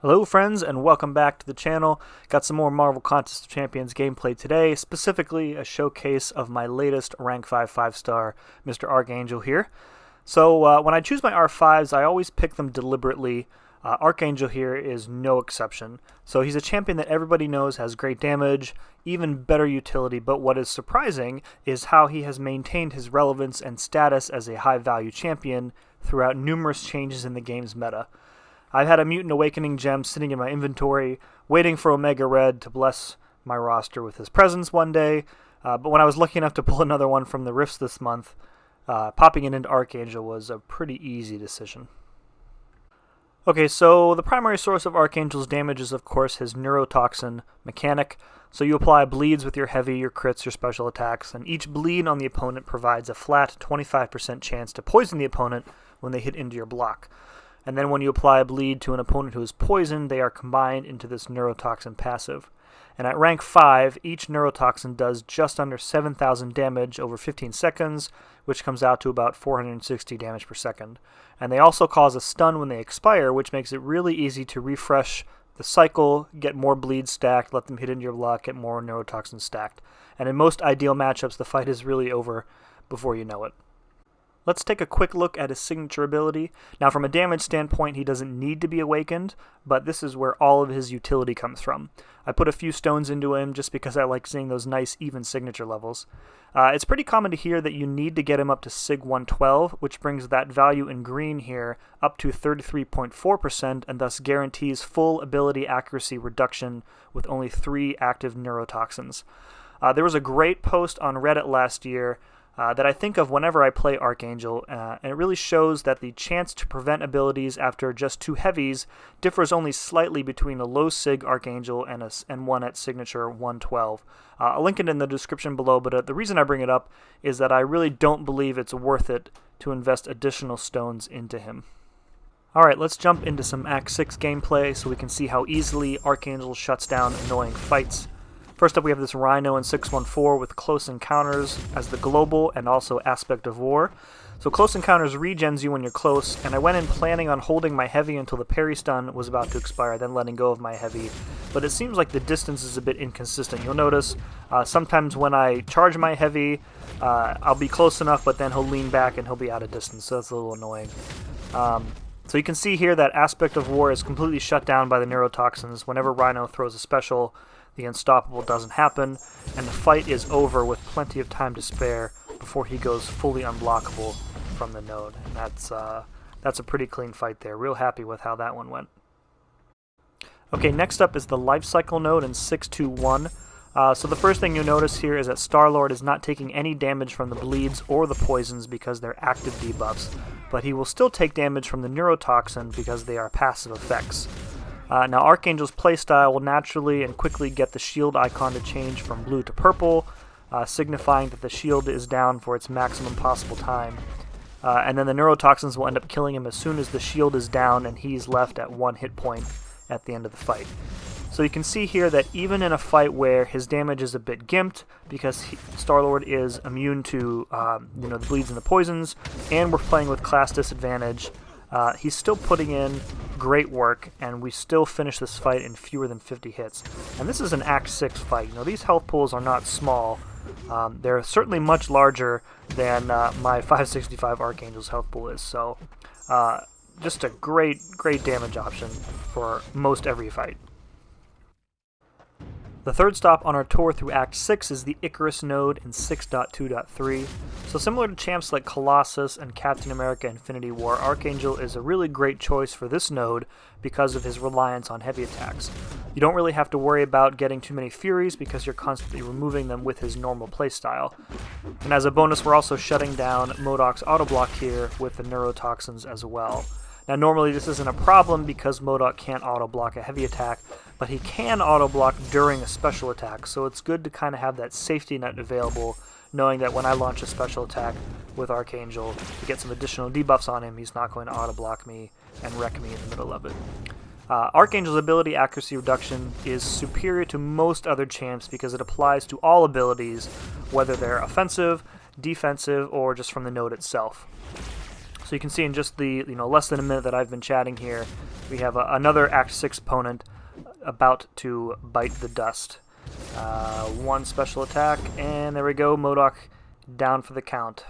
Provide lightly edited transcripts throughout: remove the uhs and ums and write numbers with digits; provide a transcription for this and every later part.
Hello friends and welcome back to the channel. Got some more Marvel Contest of Champions gameplay today, specifically a showcase of my latest rank 5 5-star Mr. Archangel here. So when I choose my R5s, I always pick them deliberately. Archangel here is no exception. So he's a champion that everybody knows has great damage, even better utility, but what is surprising is how he has maintained his relevance and status as a high value champion throughout numerous changes in the game's meta. I've had a Mutant Awakening gem sitting in my inventory, waiting for Omega Red to bless my roster with his presence one day, but when I was lucky enough to pull another one from the Rifts this month, popping it into Archangel was a pretty easy decision. Okay, so the primary source of Archangel's damage is of course his neurotoxin mechanic. So you apply bleeds with your heavy, your crits, your special attacks, and each bleed on the opponent provides a flat 25% chance to poison the opponent when they hit into your block. And then when you apply a bleed to an opponent who is poisoned, they are combined into this neurotoxin passive. And at rank 5, each neurotoxin does just under 7,000 damage over 15 seconds, which comes out to about 460 damage per second. And they also cause a stun when they expire, which makes it really easy to refresh the cycle, get more bleeds stacked, let them hit into your block, get more neurotoxins stacked. And in most ideal matchups, the fight is really over before you know it. Let's take a quick look at his signature ability. Now from a damage standpoint, he doesn't need to be awakened, but this is where all of his utility comes from. I put a few stones into him just because I like seeing those nice even signature levels. It's pretty common to hear that you need to get him up to Sig 112, which brings that value in green here up to 33.4% and thus guarantees full ability accuracy reduction with only 3 active neurotoxins. There was a great post on Reddit last year that I think of whenever I play Archangel, and it really shows that the chance to prevent abilities after just 2 heavies differs only slightly between a low Sig Archangel and one at signature 112. I'll link it in the description below, but the reason I bring it up is that I really don't believe it's worth it to invest additional stones into him. Alright, let's jump into some Act 6 gameplay so we can see how easily Archangel shuts down annoying fights. First up we have this Rhino in 614 with Close Encounters as the global and also Aspect of War. So Close Encounters regens you when you're close, and I went in planning on holding my heavy until the parry stun was about to expire, then letting go of my heavy. But it seems like the distance is a bit inconsistent. You'll notice sometimes when I charge my heavy, I'll be close enough, but then he'll lean back and he'll be out of distance, so that's a little annoying. So you can see here that Aspect of War is completely shut down by the neurotoxins. Whenever Rhino throws a special, the unstoppable doesn't happen, and the fight is over with plenty of time to spare before he goes fully unblockable from the node. And that's a pretty clean fight there. Real happy with how that one went. Okay, next up is the Life Cycle node in 621. So the first thing you'll notice here is that Star-Lord is not taking any damage from the bleeds or the poisons because they're active debuffs, but he will still take damage from the neurotoxin because they are passive effects. Now Archangel's playstyle will naturally and quickly get the shield icon to change from blue to purple, signifying that the shield is down for its maximum possible time. And then the neurotoxins will end up killing him as soon as the shield is down and he's left at 1 hit point at the end of the fight. So you can see here that even in a fight where his damage is a bit gimped, because Star-Lord is immune to the bleeds and the poisons, and we're playing with class disadvantage, he's still putting in great work, and we still finish this fight in fewer than 50 hits. And this is an Act 6 fight. These health pools are not small. They're certainly much larger than my 565 Archangel's health pool is. So just a great damage option for most every fight. The third stop on our tour through Act 6 is the Icarus Node in 6.2.3. So similar to champs like Colossus and Captain America Infinity War, Archangel is a really great choice for this node because of his reliance on heavy attacks. You don't really have to worry about getting too many Furies because you're constantly removing them with his normal playstyle. And as a bonus, we're also shutting down MODOK's autoblock here with the neurotoxins as well. Now normally this isn't a problem because MODOK can't auto-block a heavy attack, but he can auto-block during a special attack, so it's good to kind of have that safety net available, knowing that when I launch a special attack with Archangel to get some additional debuffs on him, he's not going to auto-block me and wreck me in the middle of it. Archangel's ability accuracy reduction is superior to most other champs because it applies to all abilities, whether they're offensive, defensive, or just from the node itself. So you can see in just the less than a minute that I've been chatting here, we have another Act 6 opponent about to bite the dust. One special attack, and there we go, MODOK down for the count.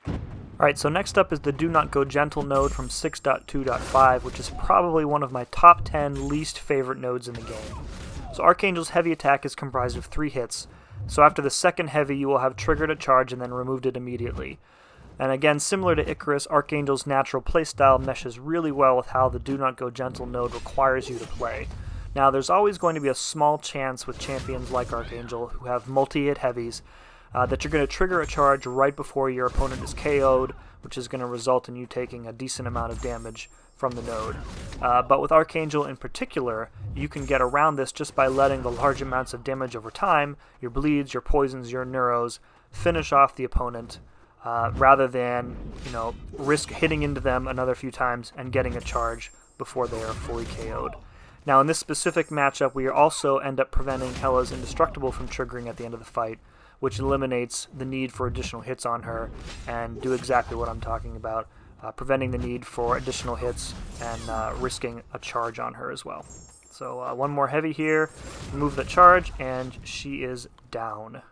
Alright, so next up is the Do Not Go Gentle node from 6.2.5, which is probably one of my top 10 least favorite nodes in the game. So Archangel's heavy attack is comprised of 3 hits, so after the second heavy you will have triggered a charge and then removed it immediately. And again, similar to Icarus, Archangel's natural playstyle meshes really well with how the Do Not Go Gentle node requires you to play. Now, there's always going to be a small chance with champions like Archangel, who have multi-hit heavies, that you're going to trigger a charge right before your opponent is KO'd, which is going to result in you taking a decent amount of damage from the node. But with Archangel in particular, you can get around this just by letting the large amounts of damage over time, your bleeds, your poisons, your neuros, finish off the opponent, rather than, risk hitting into them another few times and getting a charge before they are fully KO'd. Now, in this specific matchup, we also end up preventing Hela's Indestructible from triggering at the end of the fight, which eliminates the need for additional hits on her and do exactly what I'm talking about, preventing the need for additional hits and risking a charge on her as well. So one more heavy here, remove the charge, and she is down.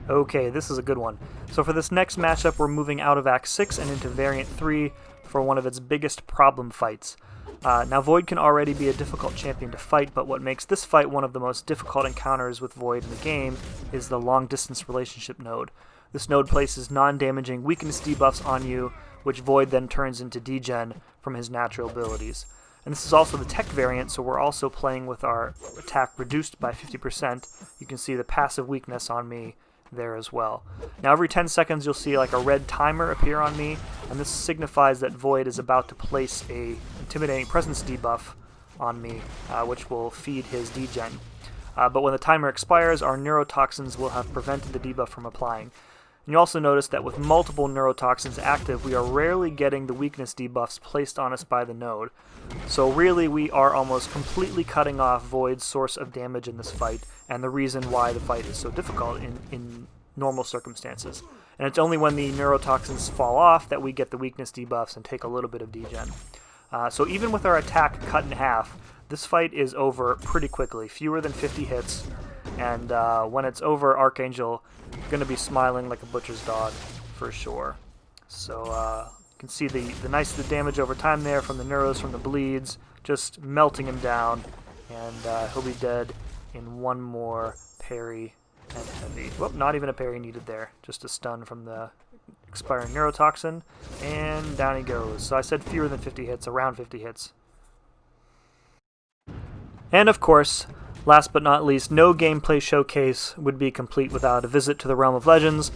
Okay, this is a good one. So for this next matchup, we're moving out of Act 6 and into Variant 3 for one of its biggest problem fights. Now, Void can already be a difficult champion to fight, but what makes this fight one of the most difficult encounters with Void in the game is the long-distance relationship node. This node places non-damaging weakness debuffs on you, which Void then turns into degen from his natural abilities. And this is also the tech variant, so we're also playing with our attack reduced by 50%. You can see the passive weakness on me there as well. Now every 10 seconds you'll see like a red timer appear on me, and this signifies that Void is about to place a Intimidating Presence debuff on me, which will feed his degen. But when the timer expires, our neurotoxins will have prevented the debuff from applying. And you also notice that with multiple neurotoxins active, we are rarely getting the weakness debuffs placed on us by the node. So really we are almost completely cutting off Void's source of damage in this fight, and the reason why the fight is so difficult in normal circumstances. And it's only when the neurotoxins fall off that we get the weakness debuffs and take a little bit of degen. So even with our attack cut in half, this fight is over pretty quickly, fewer than 50 hits, and when it's over, Archangel is going to be smiling like a butcher's dog for sure. So you can see the nice damage over time there from the neuros, from the bleeds, just melting him down, and he'll be dead in one more parry and heavy. Whoop, not even a parry needed there, just a stun from the expiring neurotoxin, and down he goes. So I said fewer than 50 hits, around 50 hits. And of course, last but not least, no gameplay showcase would be complete without a visit to the Realm of Legends,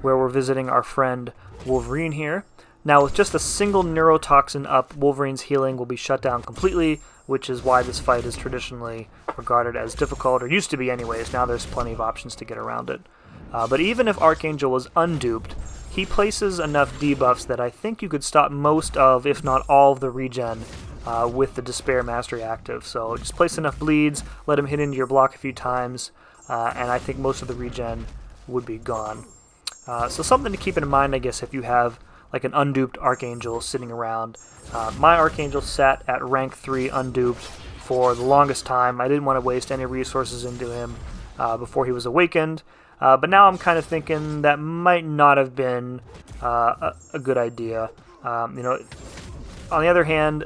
where we're visiting our friend Wolverine here. Now, with just a single neurotoxin up, Wolverine's healing will be shut down completely, which is why this fight is traditionally regarded as difficult, or used to be anyways. Now there's plenty of options to get around it. But even if Archangel was unduped, he places enough debuffs that I think you could stop most of, if not all of the regen with the Despair Mastery active. So just place enough bleeds, let him hit into your block a few times, and I think most of the regen would be gone. So something to keep in mind, I guess, if you have like an unduped Archangel sitting around. My Archangel sat at rank 3 unduped for the longest time. I didn't want to waste any resources into him before he was awakened. But now I'm kind of thinking that might not have been a good idea. On the other hand,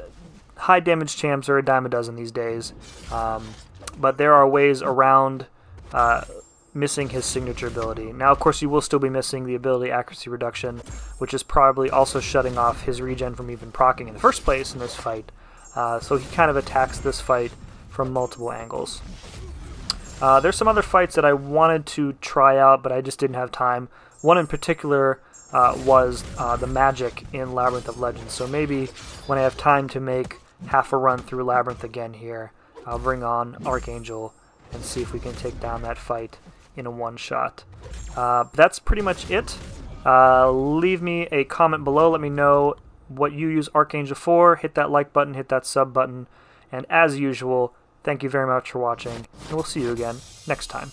high damage champs are a dime a dozen these days. But there are ways around missing his signature ability. Now, of course, you will still be missing the ability Accuracy Reduction, which is probably also shutting off his regen from even proccing in the first place in this fight. So he kind of attacks this fight from multiple angles. There's some other fights that I wanted to try out, but I just didn't have time. One in particular was the magic in Labyrinth of Legends. So maybe when I have time to make half a run through Labyrinth again here, I'll bring on Archangel and see if we can take down that fight in a one-shot. That's pretty much it. Leave me a comment below. Let me know what you use Archangel for. Hit that like button, hit that sub button, and as usual, thank you very much for watching, and we'll see you again next time.